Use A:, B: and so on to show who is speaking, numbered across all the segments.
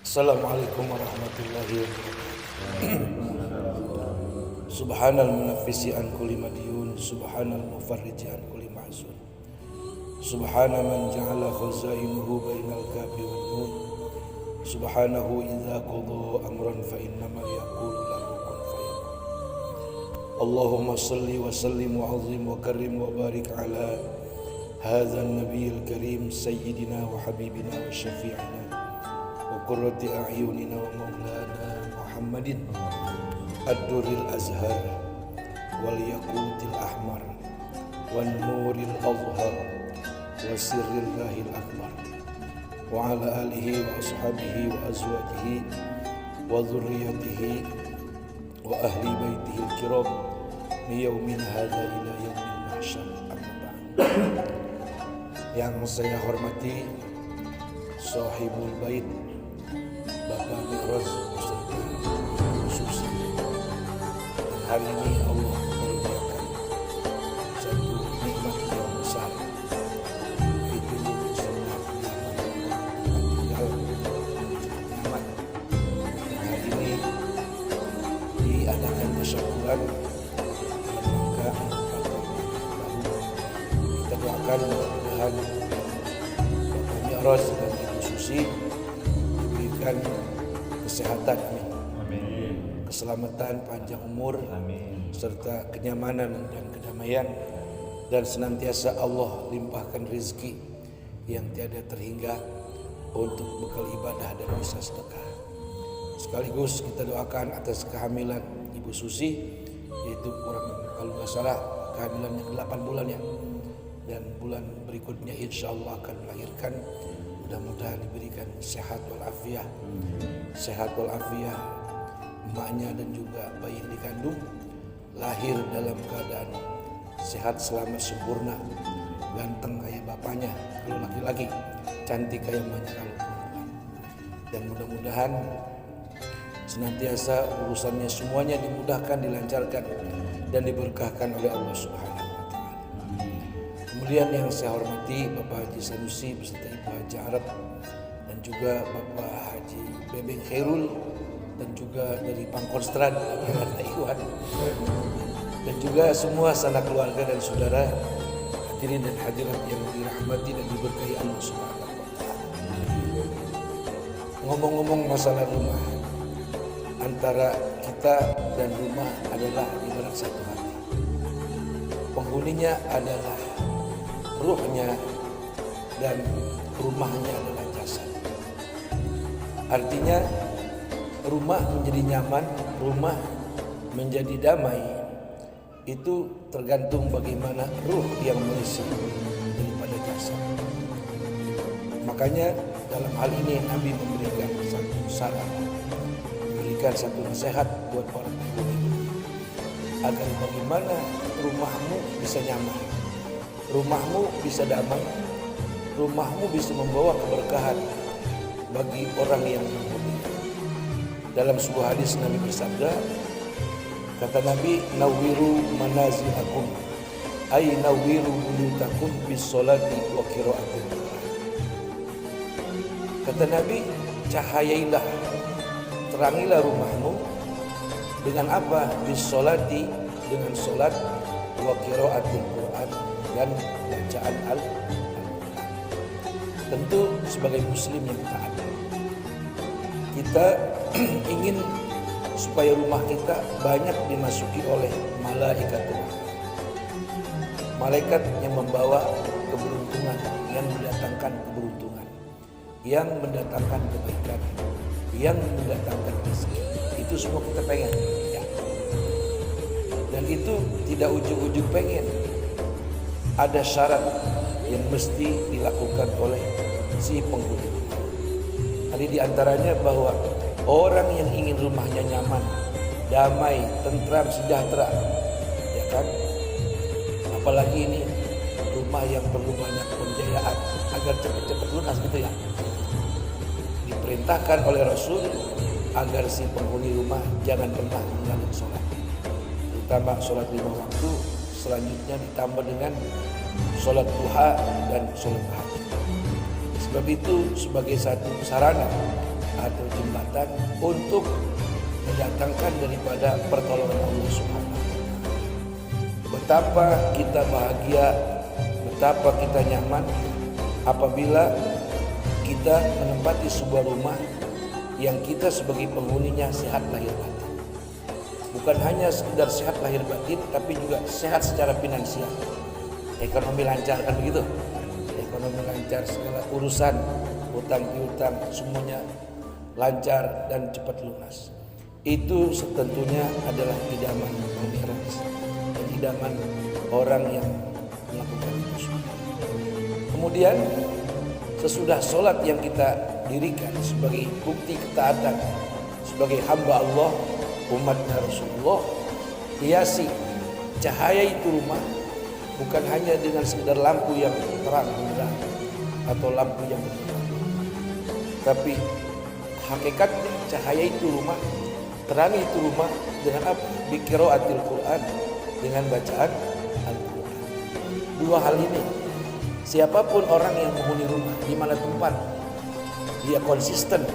A: Assalamualaikum warahmatullahi wabarakatuh. Subhanal munafisi an kulli madyun, subhanal mufarriji an kulli mahzun. Subhana man ja'ala khazainuhu bainal kafi wan nun. Subhanahu idza qada amran fa innama yaqulu lahu kun fayakun. Allahumma salli wa sallim wa azim wa karim wa barik ala hadza an-nabiyil karim sayyidina wa habibina wa syafi'ina وقرة أعيننا ومولانا محمد الدر الأزهر والياقوت الأحمر والنور الأظهر وسر الله الأكبر وعلى آله وأصحابه وأزواجه وذريته وأهل بيته الكرام من يومنا هذا إلى يوم المحشر. أما بعد. Yang saya hormati Sahibul Bait Bapak Mi'raj beserta Susi. Hari ini Allah mengerjakan satu nikmat yang besar, itu sholat tinggal nikmat. Dan hari ini diadakan tasyakuran dalam rangka baru. Kita doakan mudah-mudahan Bapak Mi'raj dan Ibu Susi diberikan kesehatan, amin. Keselamatan, panjang umur, amin. Serta kenyamanan dan kedamaian, dan senantiasa Allah limpahkan rezeki yang tiada terhingga untuk bekal ibadah dan bisa sedekah. Sekaligus kita doakan atas kehamilan Ibu Susi, yaitu kalau nggak salah kehamilannya 8 bulan ya, dan bulan berikutnya insya Allah akan melahirkan. Mudah-mudahan diberikan sehat walafiat, sehat walafiat emaknya dan juga bayi yang dikandung lahir dalam keadaan sehat, selamat, sempurna, ganteng kayak bapaknya kalau laki-laki, cantik kayak emaknya kalau perempuan. Dan mudah-mudahan senantiasa urusannya semuanya dimudahkan, dilancarkan dan diberkahkan oleh Allah Subhanahu wa taala. Kemudian yang saya hormati Bapak Haji Sanusi beserta Ibu Haji Arab, dan juga Bapak Haji Bebeng Khairul, dan juga dari Pangkostrat Taiwan, dan juga semua sanak keluarga dan saudara hadirin dan hadirat yang dirahmati dan diberkahi Allah Subhanahu wa taala. Ngomong-ngomong masalah rumah, antara kita dan rumah adalah ibarat satu hati. Penghuninya adalah ruhnya dan rumahnya adalah jasad. Artinya rumah menjadi nyaman, rumah menjadi damai, itu tergantung bagaimana ruh yang mengisi daripada jasad. Makanya dalam hal ini Nabi memberikan satu saran, memberikan satu nasihat buat para penghuni, agar bagaimana rumahmu bisa nyaman, rumahmu bisa damai, rumahmu bisa membawa keberkahan bagi orang yang menghuninya. Dalam sebuah hadis Nabi bersabda, kata Nabi, nawwiru manazilakum, ay nawwiru buyutakum bis sholati wa qiraatil Qur'an. Kata Nabi, cahayailah, terangilah rumahmu dengan apa? Bis sholati, dengan sholat, wa qiraatil Qur'an, dan bacaan Al-Quran. Tentu sebagai muslim yang taat, kita ingin supaya rumah kita banyak dimasuki oleh malaikat Tuhan, malaikat yang membawa keberuntungan, yang mendatangkan keberuntungan, yang mendatangkan kebaikan, yang mendatangkan rezeki. Itu semua kita pengen ya. Dan itu tidak ujug-ujug pengen, ada syarat yang mesti dilakukan oleh si penghuni. Ada di antaranya bahwa orang yang ingin rumahnya nyaman, damai, tentram, sejahtera, ya kan? Apalagi ini rumah yang perlu banyak pembiayaan agar cepat-cepat lunas gitu ya. Diperintahkan oleh Rasul agar si penghuni rumah jangan pernah meninggalkan sholat, terutama sholat 5 waktu. Selanjutnya ditambah dengan sholat duha dan sholat tahajud. Sebab itu sebagai satu sarana atau jembatan untuk mendatangkan daripada pertolongan Allah Subhanahu wa Ta'ala. Betapa kita bahagia, betapa kita nyaman apabila kita menempati sebuah rumah yang kita sebagai penghuninya sehat lahir batin. Bukan hanya sekedar sehat lahir batin, tapi juga sehat secara finansial. Ekonomi lancar, kan begitu? Ekonomi lancar, segala urusan hutang piutang semuanya lancar dan cepat lunas. Itu tentunya adalah idaman Mi'raj, idaman orang yang melakukan itu semua. Kemudian sesudah sholat yang kita dirikan sebagai bukti ketaatan sebagai hamba Allah, umatnya Rasulullah, hiasi cahaya itu rumah bukan hanya dengan sekedar lampu yang terang benderang atau lampu yang berkilau, tapi hakikatnya cahaya itu rumah, terangi itu rumah dengan apa? Biqiraatil Quran, dengan bacaan Al-Quran. Dua hal ini, siapapun orang yang menghuni rumah di mana tempat dia konsisten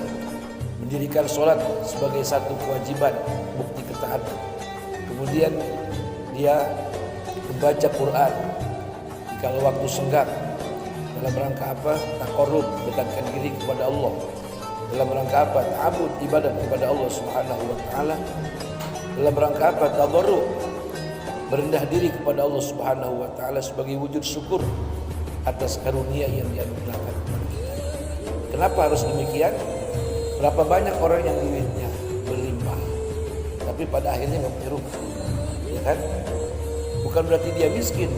A: mendirikan sholat sebagai satu kewajiban, bukti ketaatan, kemudian dia membaca Quran kalau waktu senggang dalam rangka apa? Taqarrub, dekatkan diri kepada Allah. Dalam rangka apa? Ta'abud, ibadah kepada Allah Subhanahu wa Ta'ala. Dalam rangka apa? Tadarru', berendah diri kepada Allah Subhanahu wa Ta'ala sebagai wujud syukur atas karunia yang dianugerahkan kepada kita. Kenapa harus demikian? Berapa banyak orang yang duitnya berlimpah, tapi pada akhirnya nggak punya rumah, ya kan? Bukan berarti dia miskin.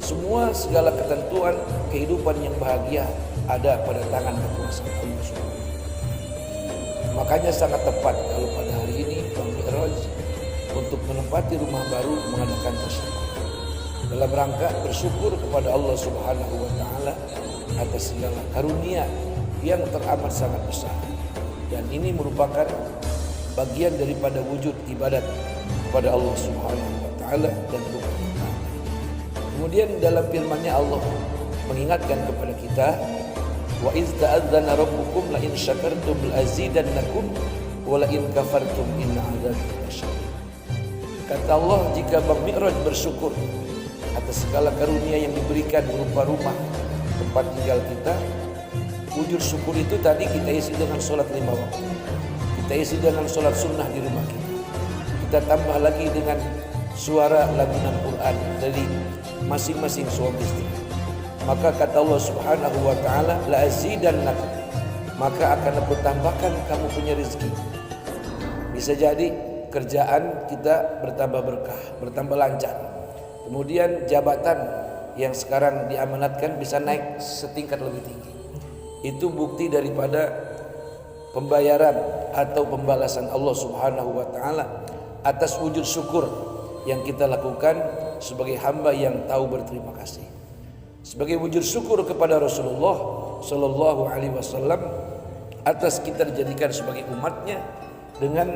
A: Semua segala ketentuan kehidupan yang bahagia ada pada tangan kekuasaan Allah Subhanahu. Makanya sangat tepat kalau pada hari ini Bang Mi'raj untuk menempati rumah baru mengadakan tasyakuran dalam rangka bersyukur kepada Allah Subhanahu wa Ta'ala atas segala karunia yang teramat sangat besar, dan ini merupakan bagian daripada wujud ibadat kepada Allah Subhanahu wa Ta'ala dan bukan kita. Kemudian dalam firman-Nya Allah mengingatkan kepada kita, wa iz ta'adzana rabbukum la in syakartum la azidannakum wa la in kafartum inna 'adzabi lasyadid. Kata Allah, jika Bang Mi'raj bersyukur atas segala karunia yang diberikan berupa rumah tempat tinggal kita, wujud syukur itu tadi kita isi dengan sholat 5 waktu, kita isi dengan sholat sunnah di rumah kita tambah lagi dengan suara lantunan Quran dari masing-masing suami istri. Maka kata Allah Subhanahu wa Ta'ala, la azidannakum, maka akan aku tambahkan kamu punya rezeki. Bisa jadi kerjaan kita bertambah berkah, bertambah lancar. Kemudian jabatan yang sekarang diamanatkan bisa naik setingkat lebih tinggi. Itu bukti daripada pembayaran atau pembalasan Allah Subhanahu wa Ta'ala atas wujud syukur yang kita lakukan sebagai hamba yang tahu berterima kasih. Sebagai wujud syukur kepada Rasulullah Sallallahu Alaihi Wasallam atas kita dijadikan sebagai umatnya dengan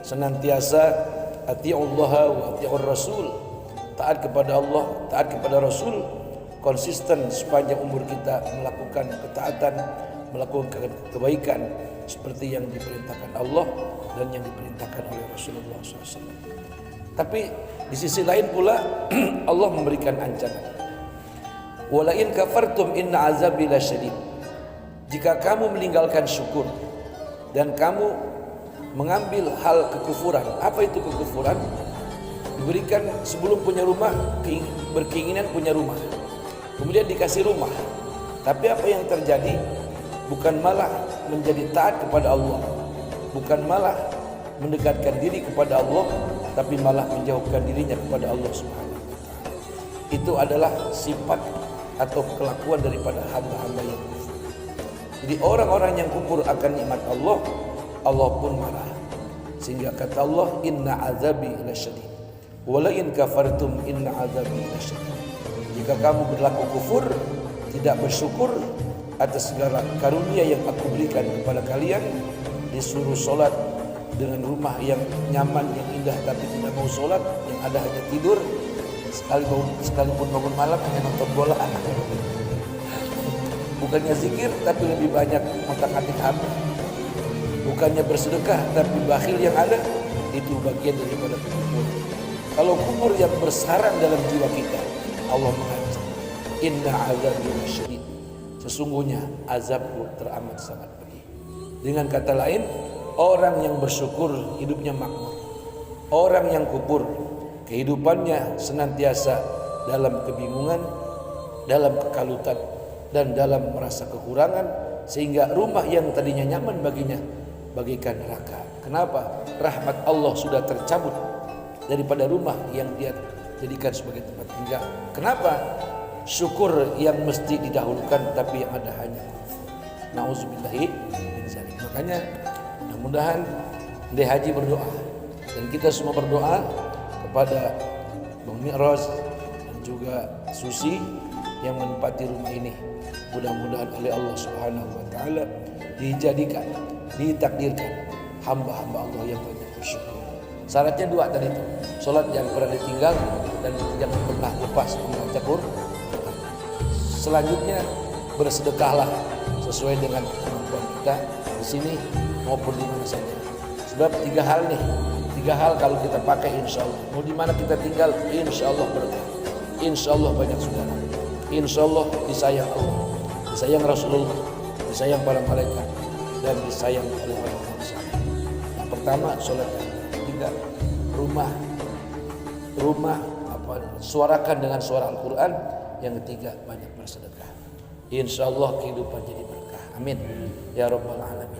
A: senantiasa ati'ullah wa ati'ur Rasul, taat kepada Allah, taat kepada Rasul, konsisten sepanjang umur kita melakukan ketaatan, melakukan kebaikan seperti yang diperintahkan Allah dan yang diperintahkan oleh Rasulullah SAW. Tapi di sisi lain pula Allah memberikan ancaman. Wala in kafartum inna azabi lasyadid. Jika kamu meninggalkan syukur dan kamu mengambil hal kekufuran. Apa itu kekufuran? Diberikan sebelum punya rumah, berkeinginan punya rumah, kemudian dikasih rumah, tapi apa yang terjadi? Bukan malah menjadi taat kepada Allah, bukan malah mendekatkan diri kepada Allah, tapi malah menjauhkan dirinya kepada Allah Subhanahu wa Ta'ala. Itu adalah sifat atau kelakuan daripada hamba-hamba yang kufur. Jadi orang-orang yang kufur akan nikmat Allah, Allah pun marah. Sehingga kata Allah, inna azabi lasyadid. Wala in kafartum inna azabi lasyadid. Jika kamu berlaku kufur, tidak bersyukur atas segala karunia yang aku berikan kepada kalian, disuruh sholat dengan rumah yang nyaman, yang indah, tapi tidak mau sholat, yang ada hanya tidur, sekalipun bangun malam hanya nonton bola anak. Bukannya zikir, tapi lebih banyak ngotak-atik HP. bukannya bersedekah tapi bakhil yang ada, itu bagian daripada kekufuran. Kalau kufur yang bersarang dalam jiwa kita, Allah mengancam, inna azabi lasyadid, sesungguhnya azabku teramat sangat pedih. Dengan kata lain, orang yang bersyukur hidupnya makmur. Orang yang kufur kehidupannya senantiasa dalam kebingungan, dalam kekalutan, dan dalam merasa kekurangan, sehingga rumah yang tadinya nyaman baginya bagaikan neraka. Kenapa? Rahmat Allah sudah tercabut daripada rumah yang dia jadikan sebagai tempat tinggal. Kenapa? Syukur yang mesti didahulukan, tapi yang ada hanya nauzubillahi min dzalik. Makanya mudah-mudahan Ndai Haji berdoa dan kita semua berdoa kepada Bang Mi'raj dan juga Susi yang menempati rumah ini. Mudah-mudahan oleh Allah Subhanahu wa taala dijadikan, ditakdirkan hamba-hamba Allah yang banyak bersyukur. Syaratnya 2 tadi itu. Salat yang pernah ditinggal dan yang pernah lepas membaca Quran. Selanjutnya bersedekahlah sesuai dengan kemampuan kita di sini maupun di mana saja. Sebab 3 hal nih, 3 hal kalau kita pakai insya Allah. Mau di mana kita tinggal, insya Allah berkah. Insya Allah banyak saudara. Insya Allah disayang Allah, disayang Rasulullah, disayang para malaikat, dan disayang oleh orang-orang saleh. Yang pertama sholat, ketiga rumah suarakan dengan suara Al-Quran. Yang ketiga banyak bersedekah. Insya Allah kehidupan jadi berkah. Amin ya rabbal alamin.